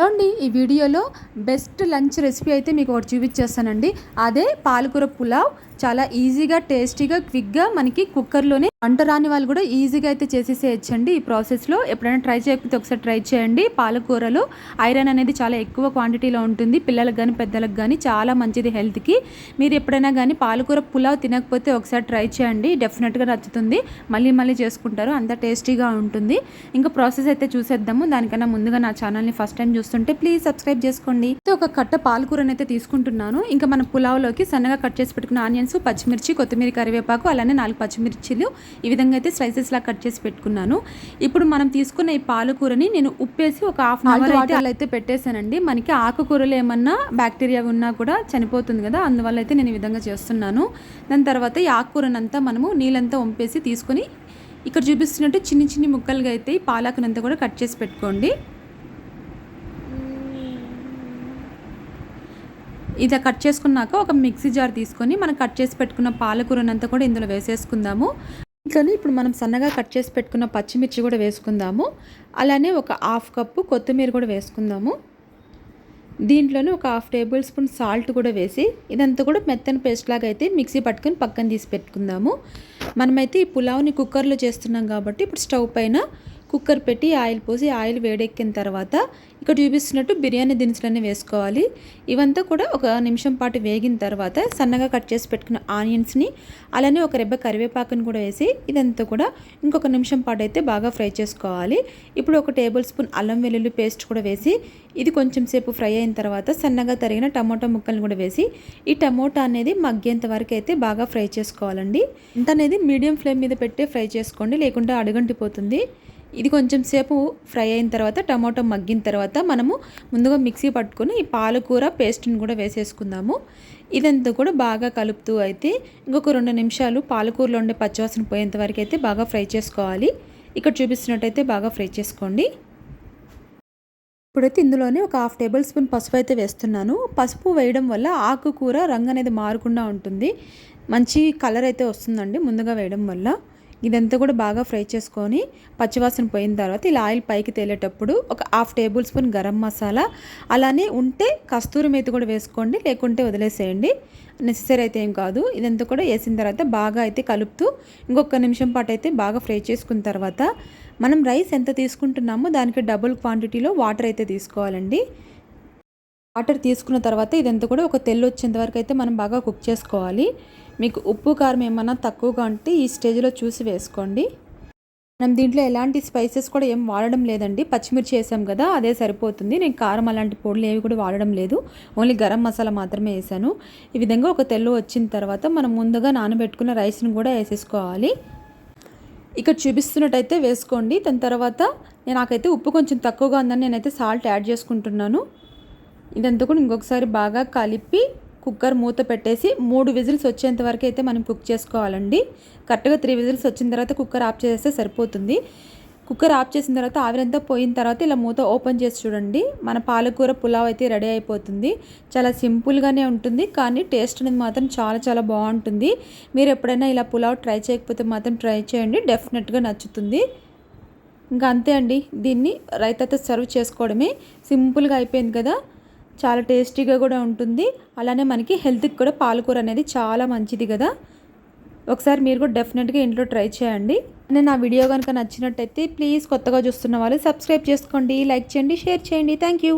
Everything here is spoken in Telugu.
హలో ఈ వీడియోలో బెస్ట్ లంచ్ రెసిపీ అయితే మీకు ఒకటి చూపించేస్తానండి. అదే పాలకూర పులావ్. చాలా ఈజీగా, టేస్టీగా, క్విక్గా మనకి కుక్కర్లోనే వంట రాని వాళ్ళు కూడా ఈజీగా అయితే చేసేసేయచ్చండి. ఈ ప్రాసెస్లో ఎప్పుడైనా ట్రై చేయకపోతే ఒకసారి ట్రై చేయండి. పాలకూరలో ఐరన్ అనేది చాలా ఎక్కువ క్వాంటిటీలో ఉంటుంది. పిల్లలకు కానీ పెద్దలకు కానీ చాలా మంచిది హెల్త్కి. మీరు ఎప్పుడైనా కానీ పాలకూర పులావ్ తినకపోతే ఒకసారి ట్రై చేయండి. డెఫినెట్గా నచ్చుతుంది. మళ్ళీ మళ్ళీ చేసుకుంటారు. అంత టేస్టీగా ఉంటుంది. ఇంకా ప్రాసెస్ అయితే చూసేద్దాము. దానికన్నా ముందుగా నా ఛానల్ని ఫస్ట్ టైం చూస్తుంటే ప్లీజ్ సబ్స్క్రైబ్ చేసుకోండి. ఒక కట్ట పాలకూరని అయితే తీసుకుంటున్నాను. ఇంకా మన పులావ్లోకి సన్నగా కట్ చేసి పెట్టుకున్న ఆనియన్స్, పచ్చిమిర్చి, కొత్తిమీర, కరివేపాకు, అలానే 4 పచ్చిమిర్చిలు ఈ విధంగా అయితే స్లైసెస్ లా కట్ చేసి పెట్టుకున్నాను. ఇప్పుడు మనం తీసుకున్న ఈ పాలకూరని నేను ఉప్పేసి ఒక హాఫ్ అన్ అవర్ అయితే పెట్టేశానండి. మనకి ఆకుకూరలు ఏమన్నా బ్యాక్టీరియా ఉన్నా కూడా చనిపోతుంది కదా, అందువల్ల అయితే నేను ఈ విధంగా చేస్తున్నాను. దాని తర్వాత ఈ ఆకుకూరనంతా మనము నీళ్ళంతా వంపేసి తీసుకొని ఇక్కడ చూపిస్తున్నట్టు చిన్ని చిన్ని ముక్కలుగా అయితే ఈ పాలకునంతా కూడా కట్ చేసి పెట్టుకోండి. ఇది కట్ చేసుకున్నాక ఒక మిక్సీ జార్ తీసుకొని మనం కట్ చేసి పెట్టుకున్న పాలకూరనంతా కూడా ఇందులో వేసేసుకుందాము. ఇంట్లోనే ఇప్పుడు మనం సన్నగా కట్ చేసి పెట్టుకున్న పచ్చిమిర్చి కూడా వేసుకుందాము. అలానే ఒక హాఫ్ కప్పు కొత్తిమీర కూడా వేసుకుందాము. దీంట్లోనే ఒక హాఫ్ టేబుల్ స్పూన్ సాల్ట్ కూడా వేసి ఇదంతా కూడా మెత్తని పేస్ట్ లాగా అయితే మిక్సీ పట్టుకొని పక్కన తీసి పెట్టుకుందాము. మనమైతే ఈ పులావ్ని కుక్కర్లో చేస్తున్నాం కాబట్టి ఇప్పుడు స్టవ్ పైన కుక్కర్ పెట్టి ఆయిల్ పోసి ఆయిల్ వేడెక్కిన తర్వాత ఇక్కడ చూపిస్తున్నట్టు బిర్యానీ దినుసులన్నీ వేసుకోవాలి. ఇవంతా కూడా ఒక నిమిషం పాటు వేగిన తర్వాత సన్నగా కట్ చేసి పెట్టుకున్న ఆనియన్స్ని, అలానే ఒక రెబ్బ కరివేపాకుని కూడా వేసి ఇదంతా కూడా ఇంకొక నిమిషం పాటు అయితే బాగా ఫ్రై చేసుకోవాలి. ఇప్పుడు ఒక టేబుల్ స్పూన్ అల్లం వెల్లుల్లి పేస్ట్ కూడా వేసి ఇది కొంచెం సేపు ఫ్రై అయిన తర్వాత సన్నగా తరిగిన టమోటా ముక్కలను కూడా వేసి ఈ టమోటా అనేది మగ్గేంత వరకు అయితే బాగా ఫ్రై చేసుకోవాలండి. ఇంత అనేది మీడియం ఫ్లేమ్ మీద పెట్టి ఫ్రై చేసుకోండి, లేకుంటే అడుగంటిపోతుంది. ఇది కొంచెం సేపు ఫ్రై అయిన తర్వాత టమాటో మగ్గిన తర్వాత మనము ముందుగా మిక్సీ పట్టుకొని ఈ పాలకూర పేస్ట్ని కూడా వేసేసుకుందాము. ఇదంతా కూడా బాగా కలుపుతూ అయితే ఇంకొక 2 నిమిషాలు పాలకూరలో ఉండే పచ్చివాసన పోయేంత వరకు అయితే బాగా ఫ్రై చేసుకోవాలి. ఇక్కడ చూపిస్తున్నట్టయితే బాగా ఫ్రై చేసుకోండి. ఇప్పుడైతే ఇందులోనే ఒక హాఫ్ టేబుల్ స్పూన్ పసుపు అయితే వేస్తున్నాను. పసుపు వేయడం వల్ల ఆకుకూర రంగు అనేది మారకుండా ఉంటుంది, మంచి కలర్ అయితే వస్తుందండి ముందుగా వేయడం వల్ల. ఇదంతా కూడా బాగా ఫ్రై చేసుకొని పచ్చివాసన పోయిన తర్వాత ఇలా ఆయిల్ పైకి తేలేటప్పుడు ఒక half table spoon garam masala, అలానే ఉంటే కస్తూరి మేతి కూడా వేసుకోండి, లేకుంటే వదిలేసేయండి, నెససరీ అయితే ఏం కాదు. ఇదంతా కూడా వేసిన తర్వాత బాగా అయితే కలుపుతూ ఇంకొక నిమిషం పాటు అయితే బాగా ఫ్రై చేసుకున్న తర్వాత మనం రైస్ ఎంత తీసుకుంటున్నామో దానికి డబుల్ క్వాంటిటీలో వాటర్ అయితే తీసుకోవాలండి. వాటర్ తీసుకున్న తర్వాత ఇదంతా కూడా ఒక తెల్లు వచ్చేంత వరకు అయితే మనం బాగా కుక్ చేసుకోవాలి. మీకు ఉప్పు కారం ఏమన్నా తక్కువగా ఉంటే ఈ స్టేజ్లో చూసి వేసుకోండి. మనం దీంట్లో ఎలాంటి స్పైసెస్ కూడా ఏం వాడడం లేదండి, పచ్చిమిర్చి వేసాం కదా అదే సరిపోతుంది. నేను కారం అలాంటి పొడులు ఏవి కూడా వాడడం లేదు, ఓన్లీ గరం మసాలా మాత్రమే వేసాను. ఈ విధంగా ఒక తెల్లు వచ్చిన తర్వాత మనం ముందుగా నానబెట్టుకున్న రైస్ని కూడా వేసేసుకోవాలి. ఇక్కడ చూపిస్తున్నట్టయితే వేసుకోండి. దాని తర్వాత నాకైతే ఉప్పు కొంచెం తక్కువగా ఉందని నేనైతే సాల్ట్ యాడ్ చేసుకుంటున్నాను. ఇదంతా కూడా ఇంకొకసారి బాగా కలిపి కుక్కర్ మూత పెట్టేసి 3 విజిల్స్ వచ్చేంత వరకు అయితే మనం కుక్ చేసుకోవాలండి. కరెక్ట్గా 3 విజిల్స్ వచ్చిన తర్వాత కుక్కర్ ఆఫ్ చేస్తే సరిపోతుంది. కుక్కర్ ఆఫ్ చేసిన తర్వాత ఆవిరంతా పోయిన తర్వాత ఇలా మూత ఓపెన్ చేసి చూడండి, మన పాలకూర పులావ్ అయితే రెడీ అయిపోతుంది. చాలా సింపుల్గానే ఉంటుంది, కానీ టేస్ట్ అనేది మాత్రం చాలా చాలా బాగుంటుంది. మీరు ఎప్పుడైనా ఇలా పులావ్ ట్రై చేయకపోతే మాత్రం ట్రై చేయండి, డెఫినెట్గా నచ్చుతుంది. ఇంకా అంతే అండి, దీన్ని రైతాతో సర్వ్ చేసుకోవడమే. సింపుల్గా అయిపోయింది కదా, చాలా టేస్టీగా కూడా ఉంటుంది. అలానే మనకి హెల్త్కి కూడా పాలకూర అనేది చాలా మంచిది కదా. ఒకసారి మీరు కూడా డెఫినెట్గా ఇంట్లో ట్రై చేయండి. నేను నా వీడియో కనుక నచ్చినట్టయితే ప్లీజ్ కొత్తగా చూస్తున్న వాళ్ళు సబ్స్క్రైబ్ చేసుకోండి, లైక్ చేయండి, షేర్ చేయండి. Thank you.